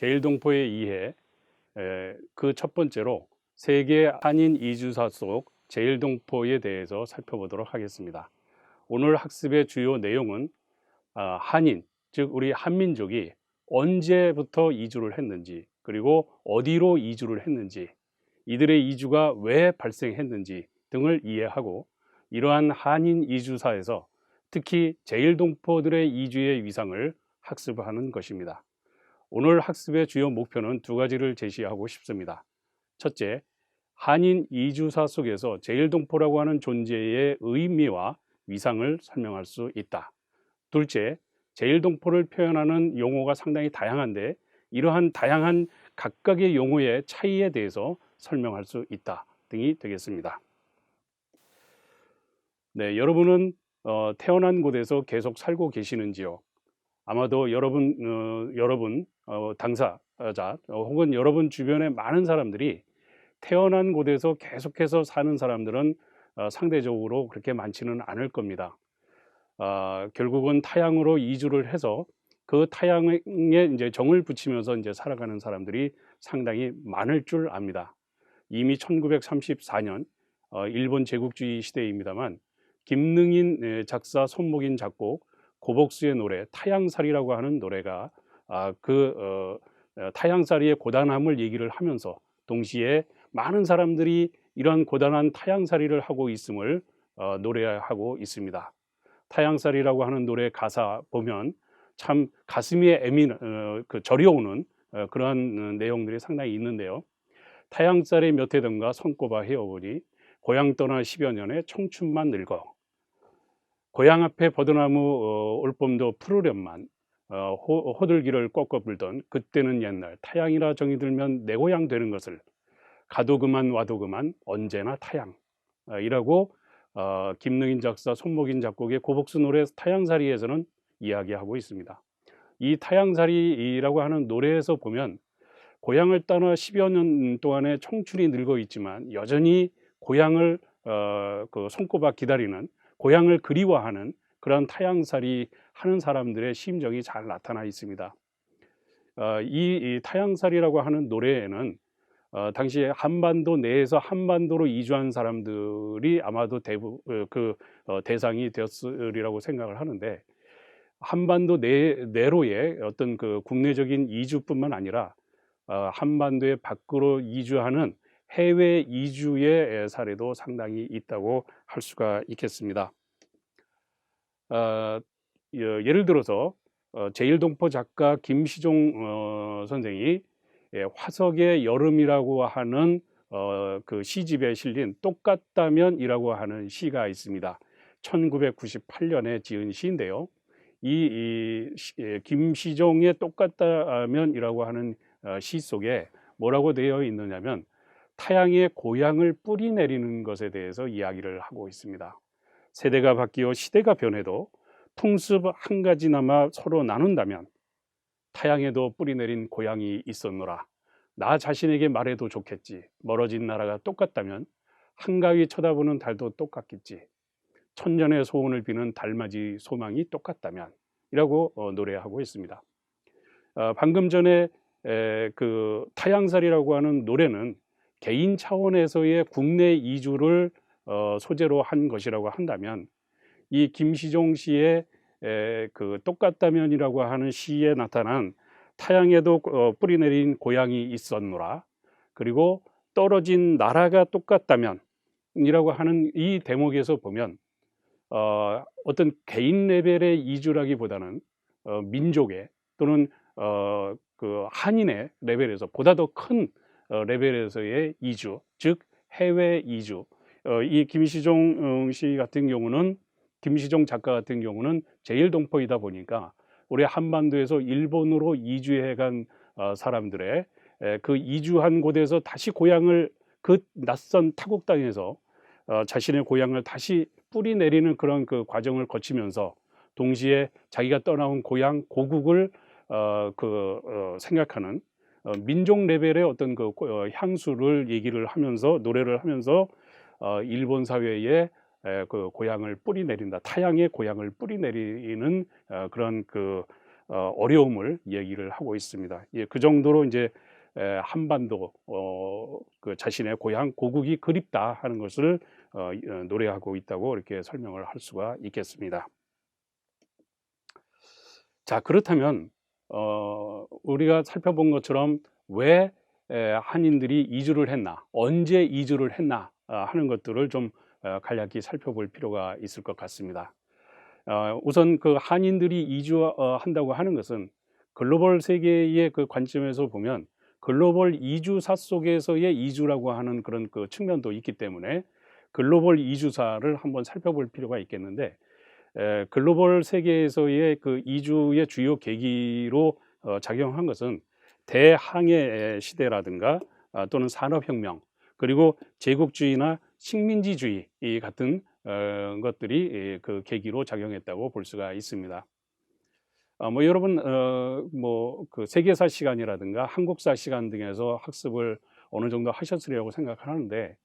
제일동포에 의해 그 첫 번째로 세계 한인 이주사 속 제일동포에 대해서 살펴보도록 하겠습니다. 오늘 학습의 주요 내용은 한인, 즉 우리 한민족이 언제부터 이주를 했는지, 그리고 어디로 이주를 했는지, 이들의 이주가 왜 발생했는지 등을 이해하고, 이러한 한인 이주사에서 특히 제일동포들의 이주의 위상을 학습하는 것입니다. 오늘 학습의 주요 목표는 두 가지를 제시하고 싶습니다. 첫째, 한인 이주사 속에서 제일동포라고 하는 존재의 의미와 위상을 설명할 수 있다. 둘째, 제일동포를 표현하는 용어가 상당히 다양한데 이러한 다양한 각각의 용어의 차이에 대해서 설명할 수 있다 등이 되겠습니다. 네, 여러분은 태어난 곳에서 계속 살고 계시는지요? 아마도 여러분 당사자 혹은 여러분 주변의 많은 사람들이 태어난 곳에서 계속해서 사는 사람들은 상대적으로 그렇게 많지는 않을 겁니다. 결국은 타향으로 이주를 해서 그 타향에 이제 정을 붙이면서 이제 살아가는 사람들이 상당히 많을 줄 압니다. 이미 1934년 일본 제국주의 시대입니다만 김능인 작사, 손목인 작곡, 고복수의 노래 타향살이라고 하는 노래가 타향살이의 고단함을 얘기를 하면서 동시에 많은 사람들이 이러한 고단한 타향살이를 하고 있음을 노래하고 있습니다. 타향살이라고 하는 노래 가사 보면 참 가슴에 저려오는 그러한 내용들이 상당히 있는데요. 타향살이 몇 해든가 손꼽아 헤어보니 고향 떠나 10여 년에 청춘만 늙어 고향 앞에 버드나무 올봄도 푸르련만 호들기를 꺾어 불던 그때는 옛날 타향이라 정이 들면 내 고향 되는 것을 가도 그만 와도 그만 언제나 타향 이라고 김능인 작사 손목인 작곡의 고복수 노래 타향살이에서는 이야기하고 있습니다. 이 타향살이라고 하는 노래에서 보면 고향을 떠나 10여 년 동안의 청춘이 늙어 있지만 여전히 고향을 손꼽아 기다리는 고향을 그리워하는 그런 타향살이 하는 사람들의 심정이 잘 나타나 있습니다. 이 타향살이라고 하는 노래에는 당시에 한반도 내에서 한반도로 이주한 사람들이 아마도 대상이 되었으리라고 생각을 하는데 한반도 내로의 어떤 그 국내적인 이주뿐만 아니라 한반도의 밖으로 이주하는 해외 이주의 사례도 상당히 있다고 할 수가 있겠습니다. 예를 들어서 제일동포 작가 김시종 선생이 화석의 여름이라고 하는 그 시집에 실린 똑같다면이라고 하는 시가 있습니다. 1998년에 지은 시인데요. 김시종의 똑같다면이라고 하는 시 속에 뭐라고 되어 있느냐면 타향의 고향을 뿌리 내리는 것에 대해서 이야기를 하고 있습니다. 세대가 바뀌어 시대가 변해도 풍습 한 가지나마 서로 나눈다면 타향에도 뿌리 내린 고향이 있었노라. 나 자신에게 말해도 좋겠지. 멀어진 나라가 똑같다면 한가위 쳐다보는 달도 똑같겠지. 천년의 소원을 비는 달맞이 소망이 똑같다면 이라고 노래하고 있습니다. 방금 전에 그 타향살이라고 하는 노래는 개인 차원에서의 국내 이주를 소재로 한 것이라고 한다면 이 김시종 씨의 그 똑같다면이라고 하는 시에 나타난 타향에도 뿌리 내린 고향이 있었노라. 그리고 떨어진 나라가 똑같다면이라고 하는 이 대목에서 보면 어떤 개인 레벨의 이주라기보다는 민족의 또는 그 한인의 레벨에서 보다 더 큰 레벨에서의 이주, 즉 해외 이주. 이 김시종 씨 같은 경우는 김시종 작가 같은 경우는 제일동포이다 보니까 우리 한반도에서 일본으로 이주해간 사람들의 그 이주한 곳에서 다시 고향을 그 낯선 타국 땅에서 자신의 고향을 다시 뿌리 내리는 그런 그 과정을 거치면서 동시에 자기가 떠나온 고향 고국을 생각하는 민족 레벨의 어떤 그 향수를 얘기를 하면서 노래를 하면서 일본 사회에 그 고향을 뿌리 내린다, 타향의 고향을 뿌리 내리는 그런 그 어려움을 얘기를 하고 있습니다. 예, 그 정도로 이제 한반도 그 자신의 고향 고국이 그립다 하는 것을 노래하고 있다고 이렇게 설명을 할 수가 있겠습니다. 자, 그렇다면 우리가 살펴본 것처럼 왜 한인들이 이주를 했나, 언제 이주를 했나 하는 것들을 좀 간략히 살펴볼 필요가 있을 것 같습니다. 우선 그 한인들이 이주한다고 하는 것은 글로벌 세계의 그 관점에서 보면 글로벌 이주사 속에서의 이주라고 하는 그런 그 측면도 있기 때문에 글로벌 이주사를 한번 살펴볼 필요가 있겠는데, 글로벌 세계에서의 그 이주의 주요 계기로 작용한 것은 대항해 시대라든가 또는 산업혁명, 그리고 제국주의나 식민지주의 같은 것들이 그 계기로 작용했다고 볼 수가 있습니다. 뭐 여러분 뭐 그 세계사 시간이라든가 한국사 시간 등에서 학습을 어느 정도 하셨으리라고 생각하는데,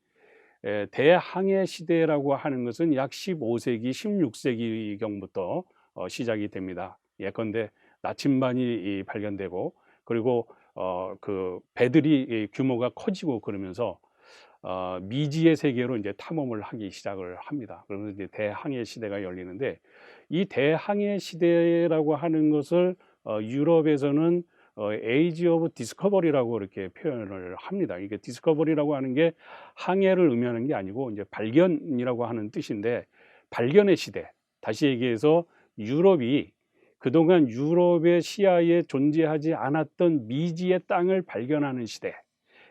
대항해 시대라고 하는 것은 약 15세기, 16세기경부터 시작이 됩니다. 예컨대 나침반이 발견되고, 그리고 그 배들이 규모가 커지고 그러면서 미지의 세계로 이제 탐험을 하기 시작을 합니다. 그러면서 이제 대항해 시대가 열리는데, 이 대항해 시대라고 하는 것을 유럽에서는 에이지 오브 디스커버리라고 이렇게 표현을 합니다. 이게 디스커버리라고 하는 게 항해를 의미하는 게 아니고 이제 발견이라고 하는 뜻인데, 발견의 시대. 다시 얘기해서 유럽이 그동안 유럽의 시야에 존재하지 않았던 미지의 땅을 발견하는 시대.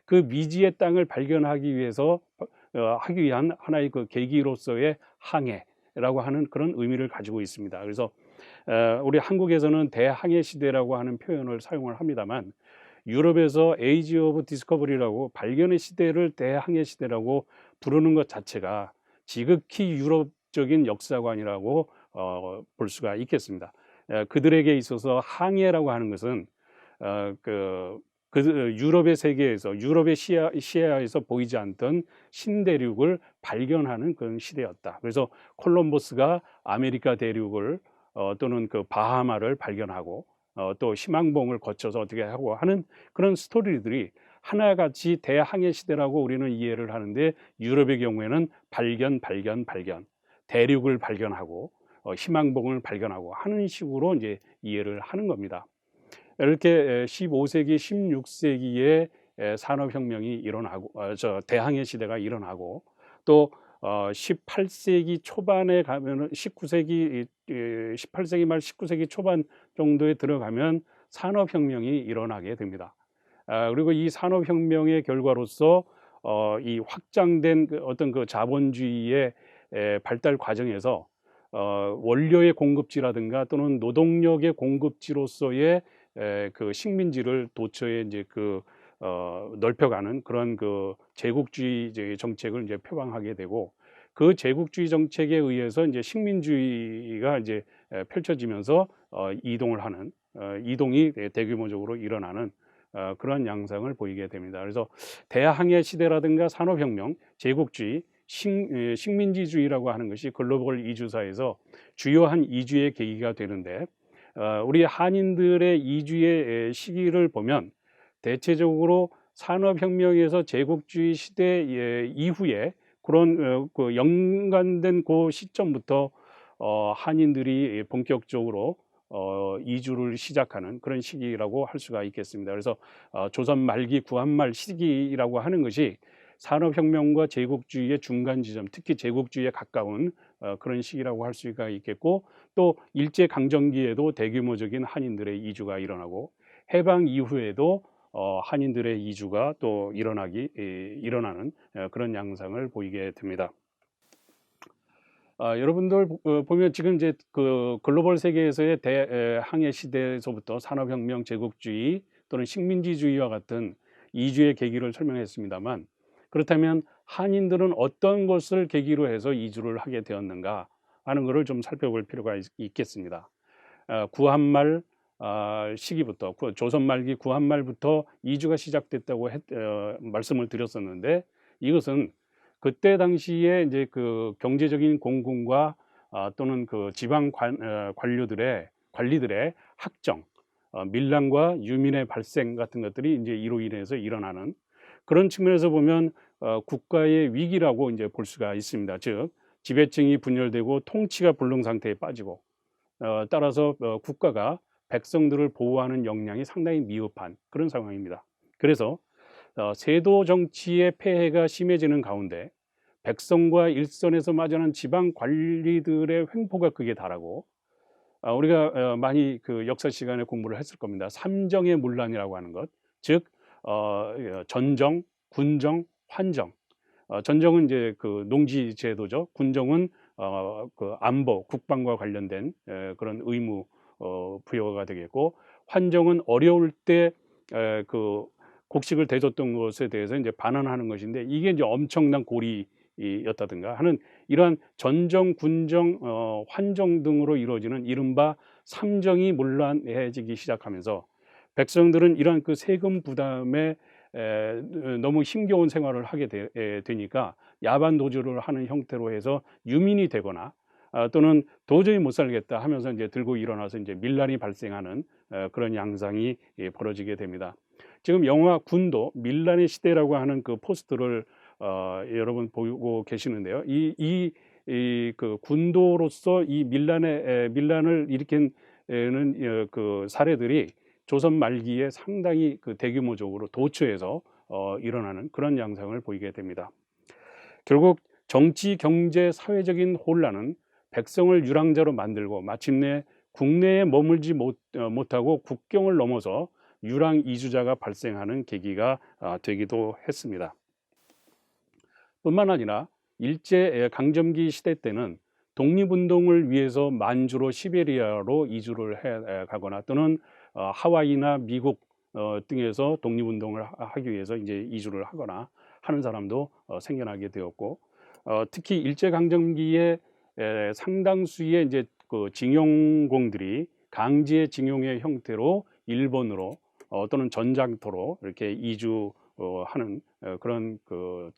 그 미지의 땅을 발견하기 위해서 하기 위한 하나의 그 계기로서의 항해라고 하는 그런 의미를 가지고 있습니다. 그래서 우리 한국에서는 대항해 시대라고 하는 표현을 사용을 합니다만, 유럽에서 에이지 오브 디스커버리라고 발견의 시대를 대항해 시대라고 부르는 것 자체가 지극히 유럽적인 역사관이라고 볼 수가 있겠습니다. 그들에게 있어서 항해라고 하는 것은 그 유럽의 세계에서, 유럽의 시야에서 보이지 않던 신대륙을 발견하는 그런 시대였다. 그래서 콜럼버스가 아메리카 대륙을 또는 그 바하마를 발견하고 또 희망봉을 거쳐서 어떻게 하고 하는 그런 스토리들이 하나같이 대항해 시대라고 우리는 이해를 하는데, 유럽의 경우에는 발견, 대륙을 발견하고 희망봉을 발견하고 하는 식으로 이제 이해를 하는 겁니다. 이렇게 15세기, 16세기에 산업혁명이 일어나고, 대항해 시대가 일어나고, 또 18세기 초반에 가면은 18세기 말 19세기 초반 정도에 들어가면 산업혁명이 일어나게 됩니다. 그리고 이 산업혁명의 결과로서 이 확장된 어떤 그 자본주의의 발달 과정에서 원료의 공급지라든가 또는 노동력의 공급지로서의 그 식민지를 도처에 이제 그 넓혀가는 그런 그 제국주의 정책을 이제 표방하게 되고, 그 제국주의 정책에 의해서 이제 식민주의가 이제 펼쳐지면서 이동을 하는 이동이 대규모적으로 일어나는 그런 양상을 보이게 됩니다. 그래서 대항해 시대라든가 산업혁명, 제국주의, 식민지주의라고 하는 것이 글로벌 이주사에서 주요한 이주의 계기가 되는데, 우리 한인들의 이주의 시기를 보면 대체적으로 산업혁명에서 제국주의 시대 이후에 그런 그 연관된 그 시점부터 한인들이 본격적으로 이주를 시작하는 그런 시기라고 할 수가 있겠습니다. 그래서 조선 말기 구한말 시기라고 하는 것이 산업혁명과 제국주의의 중간 지점, 특히 제국주의에 가까운 그런 시기라고 할 수가 있겠고, 또 일제강점기에도 대규모적인 한인들의 이주가 일어나고, 해방 이후에도 한인들의 이주가 또 일어나는 그런 양상을 보이게 됩니다. 여러분들 보면 지금 이제 그 글로벌 세계에서의 대항해 시대에서부터 산업혁명, 제국주의 또는 식민지주의와 같은 이주의 계기를 설명했습니다만, 그렇다면 한인들은 어떤 것을 계기로 해서 이주를 하게 되었는가 하는 것을 좀 살펴볼 필요가 있겠습니다. 구한말 시기부터, 조선 말기 구한말부터 이주가 시작됐다고 말씀을 드렸었는데, 이것은 그때 당시에 이제 그 경제적인 공군과 또는 그 지방 관료들의 관리들의 학정, 밀란과 유민의 발생 같은 것들이 이제 이로 인해서 일어나는 그런 측면에서 보면 국가의 위기라고 이제 볼 수가 있습니다. 즉 지배층이 분열되고 통치가 불능 상태에 빠지고 따라서 국가가 백성들을 보호하는 역량이 상당히 미흡한 그런 상황입니다. 그래서 세도 정치의 폐해가 심해지는 가운데 백성과 일선에서 마주하는 지방 관리들의 횡포가 극에 달하고 우리가 많이 그 역사 시간에 공부를 했을 겁니다. 삼정의 문란이라고 하는 것, 즉 전정, 군정, 환정. 전정은 이제 그 농지 제도죠. 군정은 그 안보, 국방과 관련된 그런 의무 부여가 되겠고, 환정은 어려울 때 그 곡식을 대줬던 것에 대해서 이제 반환하는 것인데 이게 이제 엄청난 고리였다든가 하는 이러한 전정, 군정, 환정 등으로 이루어지는 이른바 삼정이 문란해지기 시작하면서 백성들은 이러한 그 세금 부담에 너무 힘겨운 생활을 하게 되니까 야반 도주를 하는 형태로 해서 유민이 되거나 또는 도저히 못 살겠다 하면서 이제 들고 일어나서 이제 밀란이 발생하는 그런 양상이 벌어지게 됩니다. 지금 영화 군도 밀란의 시대라고 하는 그 포스터를 여러분 보고 계시는데요. 그 군도로서 이 밀란을 일으킨 그 사례들이 조선 말기에 상당히 그 대규모적으로 도처에서 일어나는 그런 양상을 보이게 됩니다. 결국 정치, 경제, 사회적인 혼란은 백성을 유랑자로 만들고 마침내 국내에 머물지 못하고 국경을 넘어서 유랑 이주자가 발생하는 계기가 되기도 했습니다. 뿐만 아니라 일제 강점기 시대 때는 독립운동을 위해서 만주로 시베리아로 이주를 해 가거나 또는 하와이나 미국 등에서 독립운동을 하기 위해서 이제 이주를 하거나 하는 사람도 생겨나게 되었고 특히 일제 강점기에 상당수의 이제 그 징용공들이 강제 징용의 형태로 일본으로 또는 전장터로 이렇게 이주하는 그런 그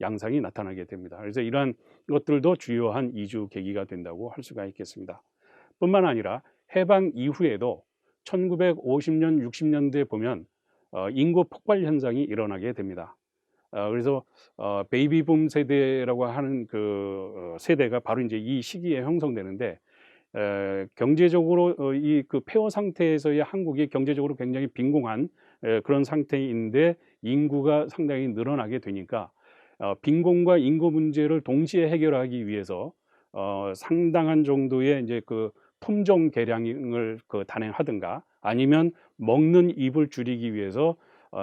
양상이 나타나게 됩니다. 그래서 이러한 것들도 주요한 이주 계기가 된다고 할 수가 있겠습니다. 뿐만 아니라 해방 이후에도 1950년, 60년대에 보면 인구 폭발 현상이 일어나게 됩니다. 그래서 베이비붐 세대라고 하는 그 세대가 바로 이제 이 시기에 형성되는데 경제적으로 이 그 폐허 상태에서의 한국이 경제적으로 굉장히 빈곤한 그런 상태인데 인구가 상당히 늘어나게 되니까 빈곤과 인구 문제를 동시에 해결하기 위해서 상당한 정도의 이제 그 품종 개량을 그 단행하든가 아니면 먹는 입을 줄이기 위해서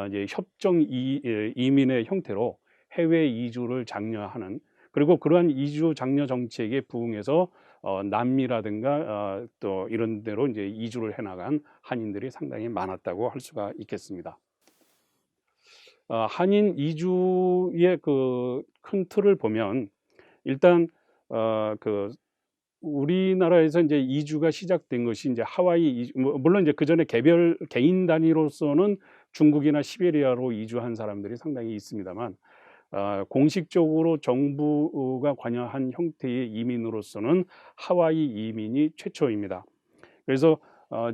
이제 협정 이민의 형태로 해외 이주를 장려하는 그리고 그러한 이주 장려 정책에 부응해서 남미라든가 또 이런 데로 이제 이주를 해나간 한인들이 상당히 많았다고 할 수가 있겠습니다. 한인 이주의 그 큰 틀을 보면 일단 그 우리나라에서 이제 이주가 시작된 것이 이제 하와이 이주, 물론 이제 그 전에 개별 개인 단위로서는 중국이나 시베리아로 이주한 사람들이 상당히 있습니다만 공식적으로 정부가 관여한 형태의 이민으로서는 하와이 이민이 최초입니다. 그래서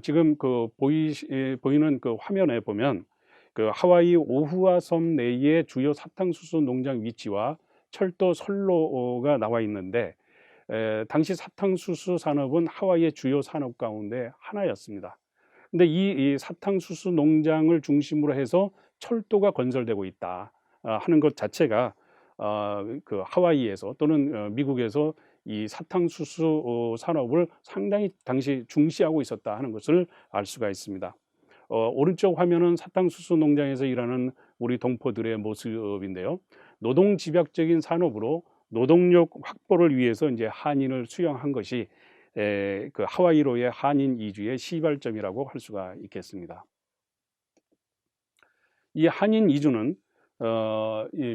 지금 그 보이는 그 화면에 보면 그 하와이 오후아 섬 내의 주요 사탕수수 농장 위치와 철도 선로가 나와 있는데 당시 사탕수수 산업은 하와이의 주요 산업 가운데 하나였습니다. 근데 이 사탕수수 농장을 중심으로 해서 철도가 건설되고 있다 하는 것 자체가 그 하와이에서 또는 미국에서 이 사탕수수 산업을 상당히 당시 중시하고 있었다 하는 것을 알 수가 있습니다. 오른쪽 화면은 사탕수수 농장에서 일하는 우리 동포들의 모습인데요. 노동집약적인 산업으로 노동력 확보를 위해서 이제 한인을 수용한 것이 그 하와이로의 한인 이주의 시발점이라고 할 수가 있겠습니다. 이 한인 이주는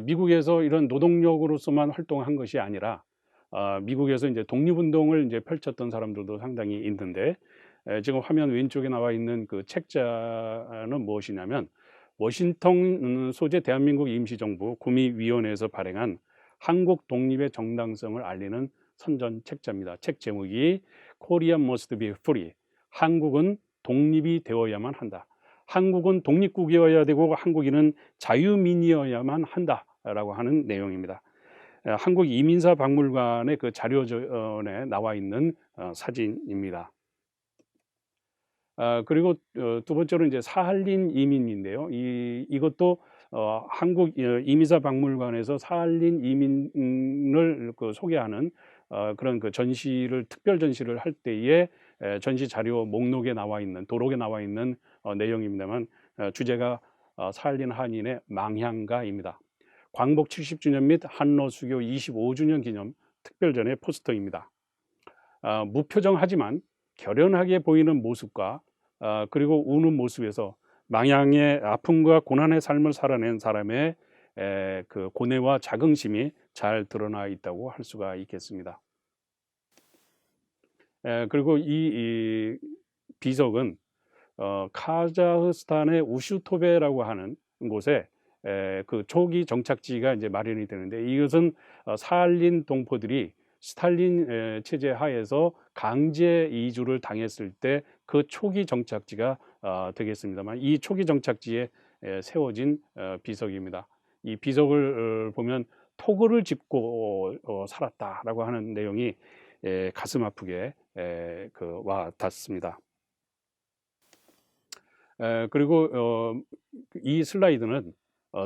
미국에서 이런 노동력으로서만 활동한 것이 아니라 미국에서 이제 독립운동을 이제 펼쳤던 사람들도 상당히 있는데 지금 화면 왼쪽에 나와 있는 그 책자는 무엇이냐면 워싱턴 소재 대한민국 임시정부 구미위원회에서 발행한 한국 독립의 정당성을 알리는 선전 책자입니다. 책 제목이 Korea Must Be Free, 한국은 독립이 되어야만 한다. 한국은 독립국이어야 되고 한국인은 자유민이어야만 한다라고 하는 내용입니다. 한국 이민사 박물관의 그 자료전에 나와 있는 사진입니다. 그리고 두 번째로 이제 사할린 이민인데요. 이것도 한국 이민사 박물관에서 사할린 이민을 그 소개하는 그런 그 전시를 특별 전시를 할 때에 전시 자료 목록에 나와 있는 도록에 나와 있는 내용입니다만 주제가 사할린 한인의 망향가입니다. 광복 70주년 및 한러 수교 25주년 기념 특별전의 포스터입니다. 무표정하지만 결연하게 보이는 모습과 그리고 우는 모습에서 망향의 아픔과 고난의 삶을 살아낸 사람의 그 고뇌와 자긍심이 잘 드러나 있다고 할 수가 있겠습니다. 그리고 이 비석은 카자흐스탄의 우슈토베라고 하는 곳에 그 초기 정착지가 이제 마련이 되는데 이것은 사할린 동포들이 스탈린 체제 하에서 강제 이주를 당했을 때 그 초기 정착지가 되겠습니다만 이 초기 정착지에 세워진 비석입니다. 이 비석을 보면 토굴을 짚고 살았다라고 하는 내용이 가슴 아프게 그 와 닿습니다. 그리고 이 슬라이드는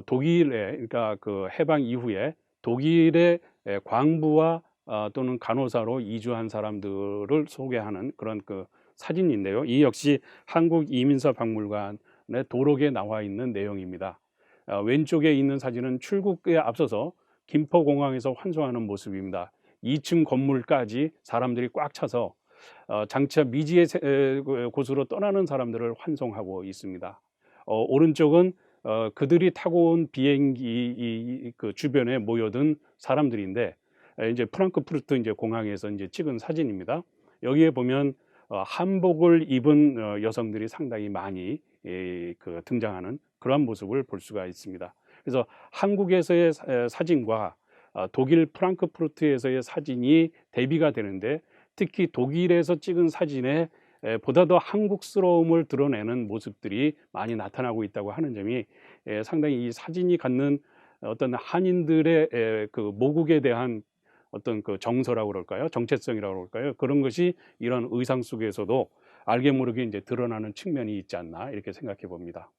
독일의 그러니까 그 해방 이후에 독일의 광부와 또는 간호사로 이주한 사람들을 소개하는 그런 그 사진인데요. 이 역시 한국 이민사 박물관의 도록에 나와 있는 내용입니다. 왼쪽에 있는 사진은 출국에 앞서서 김포공항에서 환송하는 모습입니다. 2층 건물까지 사람들이 꽉 차서 장차 미지의 곳으로 떠나는 사람들을 환송하고 있습니다. 오른쪽은 그들이 타고 온 비행기 그 주변에 모여든 사람들인데 이제 프랑크푸르트 이제 공항에서 이제 찍은 사진입니다. 여기에 보면 한복을 입은 여성들이 상당히 많이 그 등장하는 그러한 모습을 볼 수가 있습니다. 그래서 한국에서의 사진과 독일 프랑크푸르트에서의 사진이 대비가 되는데 특히 독일에서 찍은 사진에 보다 더 한국스러움을 드러내는 모습들이 많이 나타나고 있다고 하는 점이 상당히 이 사진이 갖는 어떤 한인들의 그 모국에 대한 어떤 그 정서라고 그럴까요? 정체성이라고 그럴까요? 그런 것이 이런 의상 속에서도 알게 모르게 이제 드러나는 측면이 있지 않나 이렇게 생각해 봅니다.